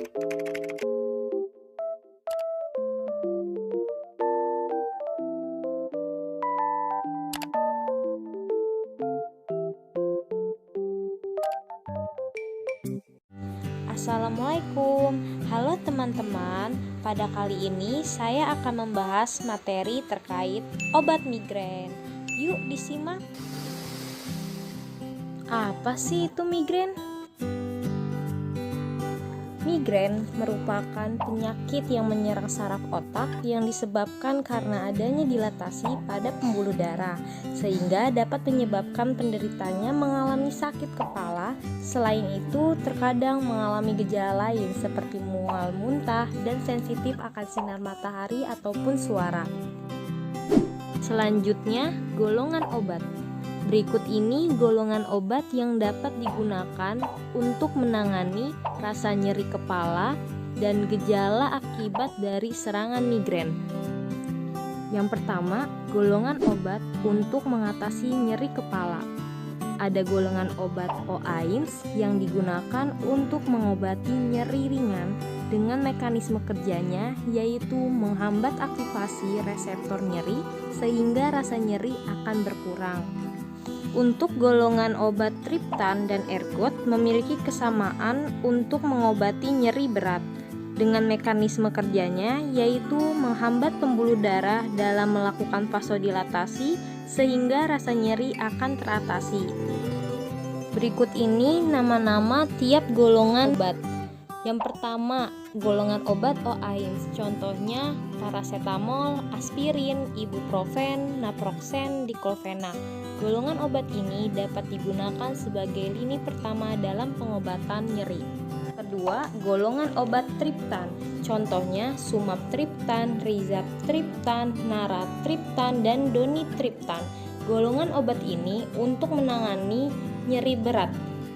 Assalamualaikum, halo teman-teman. Pada kali ini saya akan membahas materi terkait obat migrain. Yuk disimak. Apa sih itu migrain? Migrain merupakan penyakit yang menyerang saraf otak yang disebabkan karena adanya dilatasi pada pembuluh darah, sehingga dapat menyebabkan penderitanya mengalami sakit kepala. Selain itu, terkadang mengalami gejala lain seperti mual, muntah, dan sensitif akan sinar matahari ataupun suara. Selanjutnya, golongan obat. Berikut ini golongan obat yang dapat digunakan untuk menangani rasa nyeri kepala dan gejala akibat dari serangan migrain. Yang pertama, golongan obat untuk mengatasi nyeri kepala. Ada golongan obat OAINS yang digunakan untuk mengobati nyeri ringan dengan mekanisme kerjanya yaitu menghambat aktivasi reseptor nyeri sehingga rasa nyeri akan berkurang. Untuk golongan obat triptan dan ergot memiliki kesamaan untuk mengobati nyeri berat dengan mekanisme kerjanya yaitu menghambat pembuluh darah dalam melakukan vasodilatasi sehingga rasa nyeri akan teratasi. Berikut ini nama-nama tiap golongan obat. Yang pertama, golongan obat OAINS, contohnya paracetamol, aspirin, ibuprofen, naproxen, diklofenak. Golongan obat ini dapat digunakan sebagai lini pertama dalam pengobatan nyeri. Kedua, golongan obat triptan, contohnya sumatriptan, rizatriptan, naratriptan, dan donitriptan. Golongan obat ini untuk menangani nyeri berat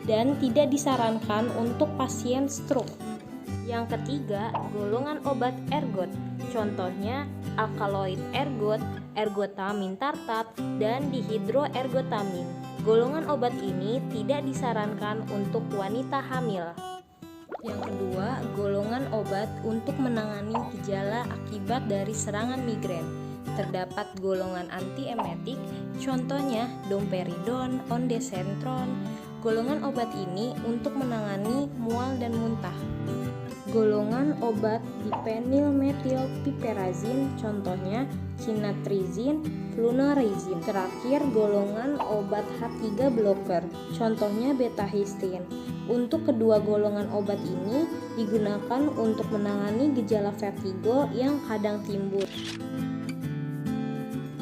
dan tidak disarankan untuk pasien stroke. Yang ketiga, golongan obat ergot, contohnya alkaloid ergot, ergotamin tartat, dan dihidroergotamin. Golongan obat ini tidak disarankan untuk wanita hamil. Yang kedua, golongan obat untuk menangani gejala akibat dari serangan migrain. Terdapat golongan antiemetik, contohnya domperidon, ondansetron. Golongan obat ini untuk menangani mual dan muntah. Golongan obat dipenilmetilpiperazin, contohnya cinatrizin, flunarizin. Terakhir, golongan obat H3 blocker, contohnya betahistin. Untuk kedua golongan obat ini digunakan untuk menangani gejala vertigo yang kadang timbul.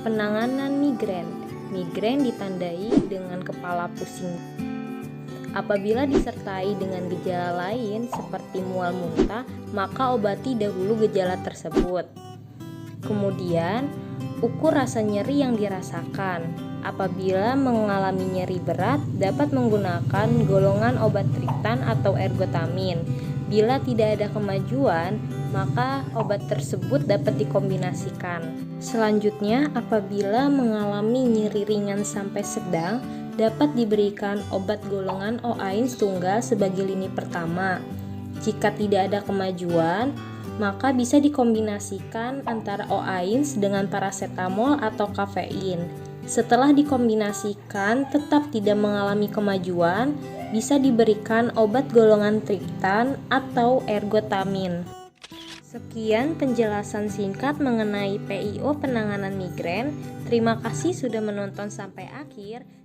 Penanganan migrain. Migrain ditandai dengan kepala pusing. Apabila disertai dengan gejala lain seperti mual muntah, maka obati dahulu gejala tersebut. Kemudian, ukur rasa nyeri yang dirasakan. Apabila mengalami nyeri berat, dapat menggunakan golongan obat triptan atau ergotamin. Bila tidak ada kemajuan, maka obat tersebut dapat dikombinasikan. Selanjutnya, apabila mengalami nyeri ringan sampai sedang, dapat diberikan obat golongan OAINS tunggal sebagai lini pertama. Jika tidak ada kemajuan, maka bisa dikombinasikan antara OAINS dengan paracetamol atau kafein. Setelah dikombinasikan tetap tidak mengalami kemajuan, bisa diberikan obat golongan triptan atau ergotamin. Sekian penjelasan singkat mengenai PIO penanganan migrain. Terima kasih sudah menonton sampai akhir.